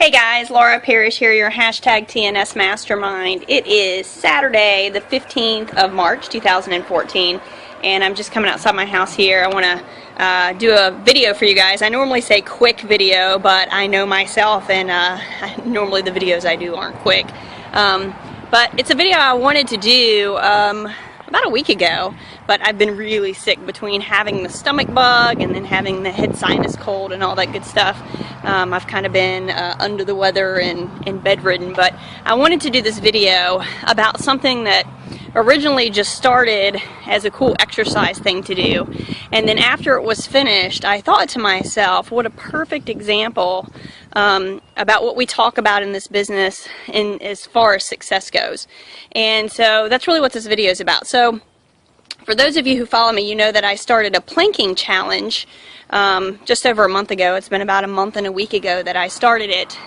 Hey guys, Laura Parrish here, your hashtag TNS Mastermind. It is Saturday, the 15th of March, 2014, and I'm just coming outside my house here. I want to do a video for you guys. I normally say quick video, but I know myself, and normally the videos I do aren't quick. But it's a video I wanted to do about a week ago, but I've been really sick between having the stomach bug and then having the head sinus cold and all that good stuff. I've kind of been under the weather and bedridden, but I wanted to do this video about something that originally just started as a cool exercise thing to do, and then after it was finished I thought to myself, what a perfect example about what we talk about in this business in as far as success goes. And so that's really what this video is about. So for those of you who follow me, you know that I started a planking challenge just over a month ago. It's been about a month and a week ago that I started it.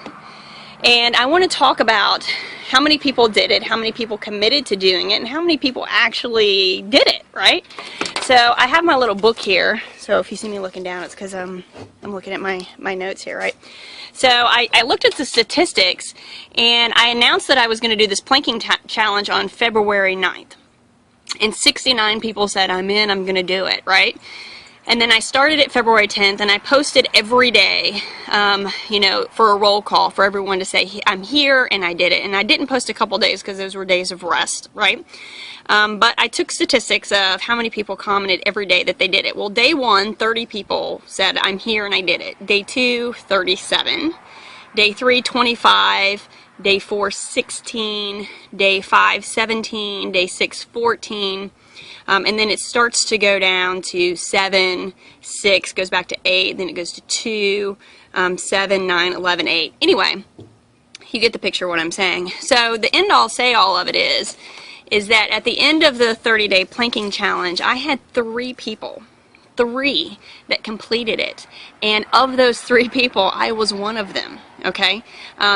And I want to talk about how many people did it, how many people committed to doing it, and how many people actually did it, right? So I have my little book here. So if you see me looking down, it's because I'm looking at my notes here, right? So I looked at the statistics, and I announced that I was going to do this planking challenge on February 9th. And 69 people said, I'm in, I'm going to do it, right? And then I started it February 10th, and I posted every day, you know, for a roll call for everyone to say, I'm here, and I did it. And I didn't post a couple days because those were days of rest, right? But I took statistics of how many people commented every day that they did it. Well, day 1, 30 people said, I'm here, and I did it. Day 2, 37. Day 3, 25. Day 4, 16. Day 5, 17. Day 6, 14. And then it starts to go down to 7, 6, goes back to 8, then it goes to 2, 7, 9, 11, 8. Anyway, you get the picture of what I'm saying. So the end all say all of it is that at the end of the 30-day planking challenge, I had 3 people. 3 that completed it, and of those 3 people I was one of them. Okay,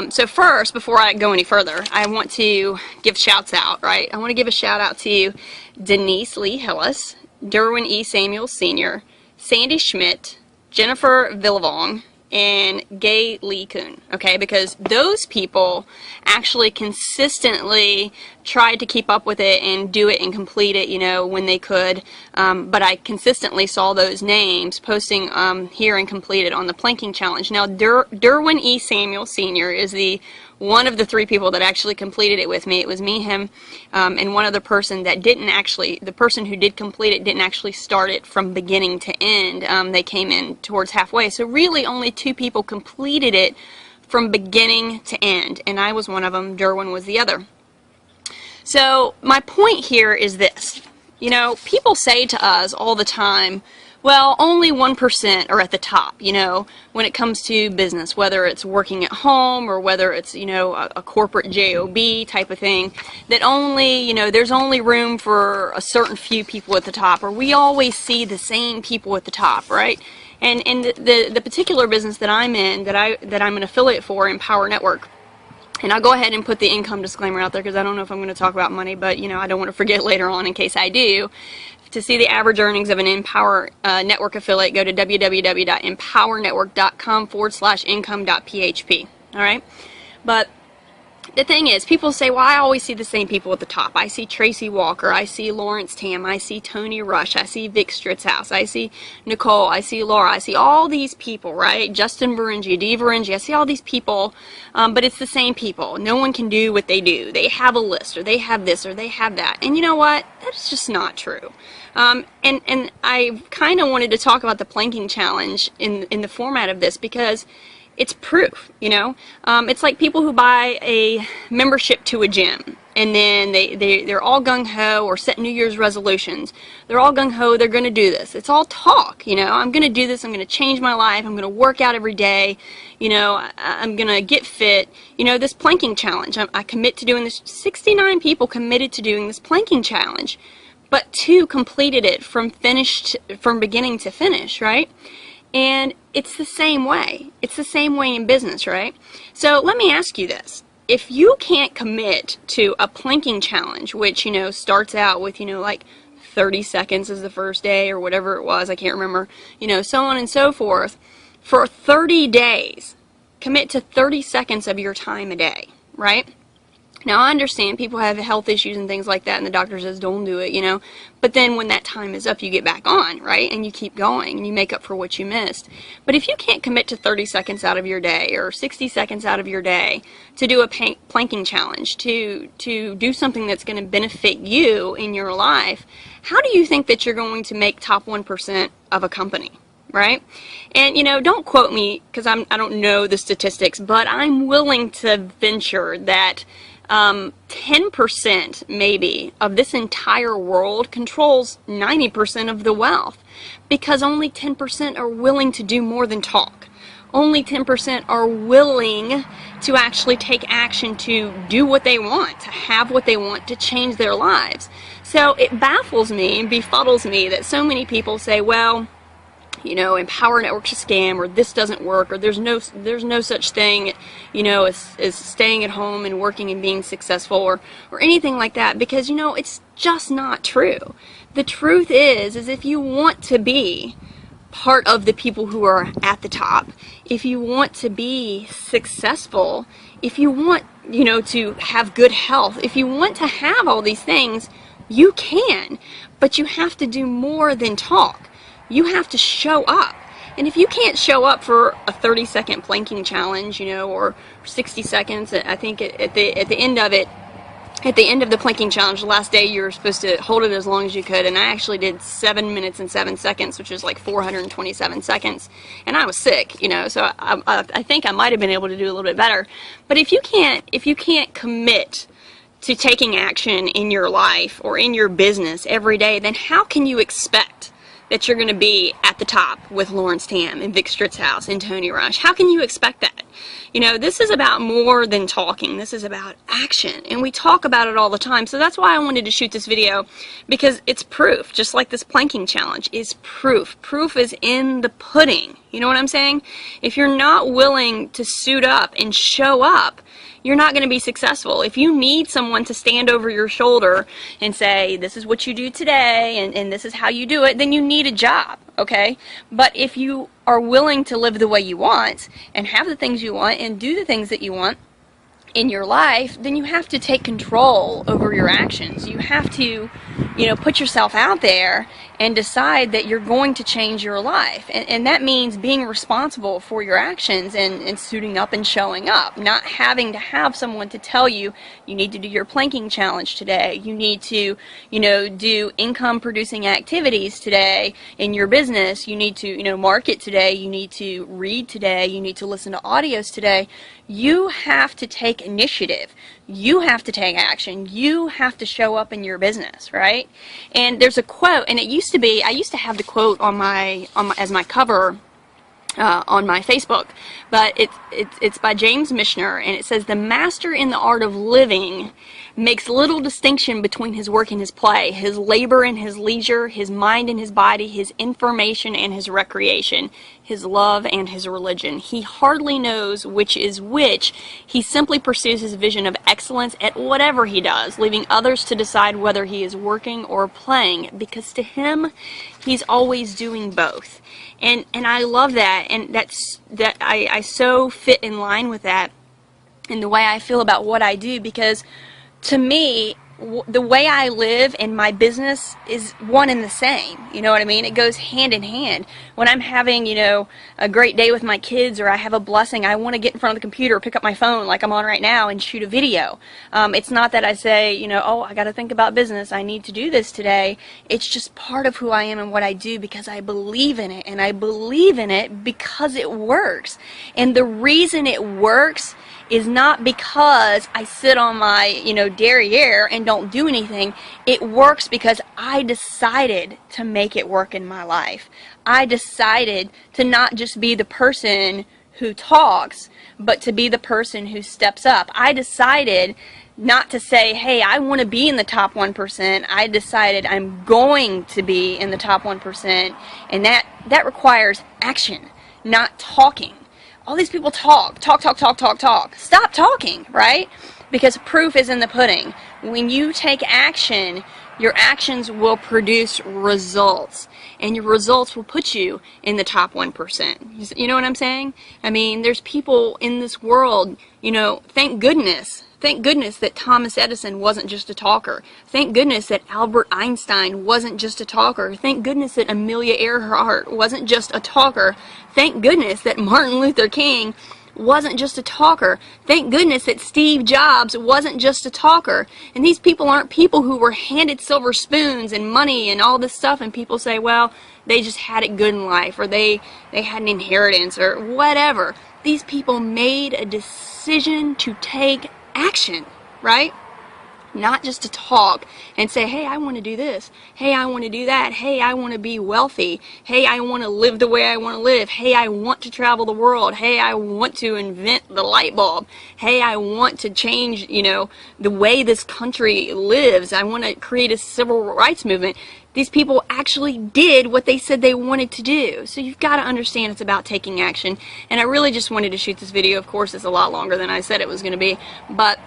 so first, before I go any further, I want to give shouts out, right? I want to give a shout out to Denise Lee Hillis, Derwin E. Samuel Sr., Sandy Schmidt, Jennifer Villavong, and Gay Lee Kuhn, okay, because those people actually consistently tried to keep up with it and do it and complete it, you know, when they could, but I consistently saw those names posting here and completed on the planking challenge. Now, Derwin E. Samuel Sr. is the one of the 3 people that actually completed it with me. It was me, him, and one other person that didn't actually, the person who did complete it didn't actually start it from beginning to end. They came in towards halfway. So really only 2 people completed it from beginning to end, and I was one of them, Derwin was the other. So my point here is this. You know, people say to us all the time, well, only 1% are at the top, you know, when it comes to business, whether it's working at home or whether it's, you know, a corporate job type of thing, that only, you know, there's only room for a certain few people at the top, or we always see the same people at the top, right? And the particular business that I'm in, that I'm an affiliate for, Empower Network, and I'll go ahead and put the income disclaimer out there because I don't know if I'm going to talk about money, but, you know, I don't want to forget later on in case I do. To see the average earnings of an Empower Network affiliate, go to www.empowernetwork.com/income.php. All right? But the thing is, people say, well, I always see the same people at the top. I see Tracy Walker, I see Lawrence Tam, I see Tony Rush, I see Vic Stritzhouse, I see Nicole, I see Laura, I see all these people, right? Justin Varengi, Dee Varengi, I see all these people, but it's the same people. No one can do what they do. They have a list, or they have this, or they have that. And you know what? That's just not true. And I kind of wanted to talk about the planking challenge in the format of this because it's proof, you know. It's like people who buy a membership to a gym, and then they're all gung-ho or set New Year's resolutions. They're all gung-ho, they're going to do this. It's all talk, you know. I'm going to do this, I'm going to change my life, I'm going to work out every day, you know, I'm going to get fit. You know, this planking challenge, I commit to doing this. 69 people committed to doing this planking challenge, but 2 completed it from beginning to finish, right? And it's the same way. It's the same way in business, right? So let me ask you this. If you can't commit to a planking challenge, which, you know, starts out with, you know, like 30 seconds is the first day or whatever it was, I can't remember, you know, so on and so forth, for 30 days, commit to 30 seconds of your time a day, right? Now, I understand people have health issues and things like that, and the doctor says, don't do it, you know. But then when that time is up, you get back on, right? And you keep going, and you make up for what you missed. But if you can't commit to 30 seconds out of your day, or 60 seconds out of your day, to do a planking challenge, to do something that's going to benefit you in your life, how do you think that you're going to make top 1% of a company? Right? And, you know, don't quote me, because I don't know the statistics, but I'm willing to venture that 10% maybe of this entire world controls 90% of the wealth, because only 10% are willing to do more than talk. Only 10% are willing to actually take action to do what they want, to have what they want, to change their lives. So it baffles me and befuddles me that so many people say, well, you know, Empower Network's a scam, or this doesn't work, or there's no such thing, you know, as staying at home and working and being successful, or anything like that, because, you know, it's just not true. The truth is if you want to be part of the people who are at the top, if you want to be successful, if you want, you know, to have good health, if you want to have all these things, you can, but you have to do more than talk. You have to show up. And if you can't show up for a 30-second planking challenge, you know, or 60 seconds, I think at the end of it, at the end of the planking challenge, the last day, you were supposed to hold it as long as you could, and I actually did 7 minutes and 7 seconds, which is like 427 seconds, and I was sick, you know, so I think I might have been able to do a little bit better. But if you can't commit to taking action in your life or in your business every day, then how can you expect that you're going to be at the top with Lawrence Tam and Vic Stritzhouse and Tony Rush? How can you expect that? You know, this is about more than talking. This is about action, and we talk about it all the time. So that's why I wanted to shoot this video, because it's proof. Just like this planking challenge is proof. Proof is in the pudding. You know what I'm saying? If you're not willing to suit up and show up, you're not going to be successful. If you need someone to stand over your shoulder and say, this is what you do today, and this is how you do it, then you need a job, okay? But if you are willing to live the way you want, and have the things you want, and do the things that you want in your life, then you have to take control over your actions. You have to, you know, put yourself out there and decide that you're going to change your life. And that means being responsible for your actions and suiting up and showing up. Not having to have someone to tell you, you need to do your planking challenge today. You need to, you know, do income producing activities today in your business. You need to, you know, market today. You need to read today. You need to listen to audios today. You have to take initiative. You have to take action. You have to show up in your business, right? And there's a quote, and it used to be, I used to have the quote on my as my cover on my Facebook, but it's by James Michener, and it says, "The master in the art of living makes little distinction between his work and his play, his labor and his leisure, his mind and his body, his information and his recreation, his love and his religion. He hardly knows which is which. He simply pursues his vision of excellence at whatever he does, leaving others to decide whether he is working or playing, because to him, he's always doing both." And I love that, and I so fit in line with that in the way I feel about what I do, because to me, the way I live and my business is one and the same. You know what I mean? It goes hand in hand. When I'm having, you know, a great day with my kids, or I have a blessing, I want to get in front of the computer, pick up my phone like I'm on right now, and shoot a video. It's not that I say, you know, oh, I got to think about business, I need to do this today. It's just part of who I am and what I do, because I believe in it, and I believe in it because it works. And the reason it works is not because I sit on my, you know, derriere and don't do anything. It works because I decided to make it work in my life. I decided to not just be the person who talks, but to be the person who steps up. I decided not to say, hey, I want to be in the top 1%. I decided I'm going to be in the top 1%, and that requires action, not talking. All these people talk. Stop talking, right? Because proof is in the pudding. When you take action, your actions will produce results. and your results will put you in the top 1%. You know what I'm saying? I mean, there's people in this world, you know, thank goodness that Thomas Edison wasn't just a talker. Thank goodness that Albert Einstein wasn't just a talker. Thank goodness that Amelia Earhart wasn't just a talker. Thank goodness that Martin Luther King wasn't just a talker. Thank goodness that Steve Jobs wasn't just a talker. And these people aren't people who were handed silver spoons and money and all this stuff, and people say, well, they just had it good in life, or they had an inheritance, or whatever. These people made a decision to take action, right? Not just to talk and say, hey, I want to do this. Hey, I want to do that. Hey, I want to be wealthy. Hey, I want to live the way I want to live. Hey, I want to travel the world. Hey, I want to invent the light bulb. Hey, I want to change, you know, the way this country lives. I want to create a civil rights movement. These people actually did what they said they wanted to do. So you've got to understand it's about taking action. And I really just wanted to shoot this video. Of course, it's a lot longer than I said it was going to be, but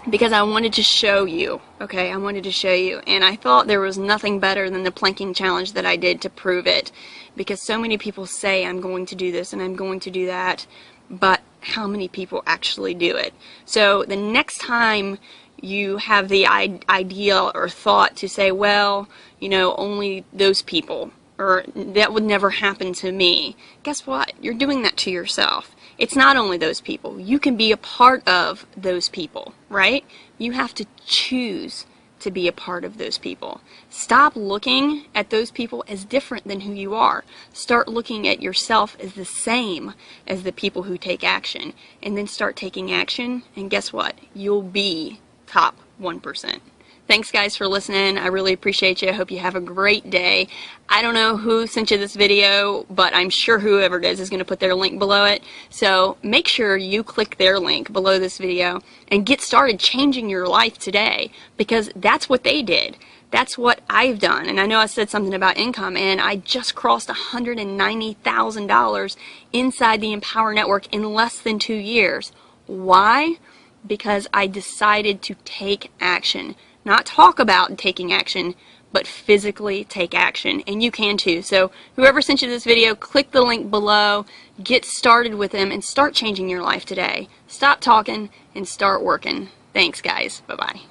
because I wanted to show you, okay? I wanted to show you. And I thought there was nothing better than the planking challenge that I did to prove it. Because so many people say, I'm going to do this and I'm going to do that, but how many people actually do it? So the next time you have the idea or thought to say, well, you know, only those people, or that would never happen to me, guess what? You're doing that to yourself. It's not only those people. You can be a part of those people, right? You have to choose to be a part of those people. Stop looking at those people as different than who you are. Start looking at yourself as the same as the people who take action. And then start taking action, and guess what? You'll be top 1%. Thanks guys for listening. I really appreciate you. I hope you have a great day. I don't know who sent you this video, but I'm sure whoever it is going to put their link below it. So make sure you click their link below this video and get started changing your life today, because that's what they did. That's what I've done. And I know I said something about income, and I just crossed $190,000 inside the Empower Network in less than 2 years. Why? Because I decided to take action. Not talk about taking action, but physically take action. And you can too. So whoever sent you this video, click the link below, get started with them, and start changing your life today. Stop talking and start working. Thanks guys. Bye-bye.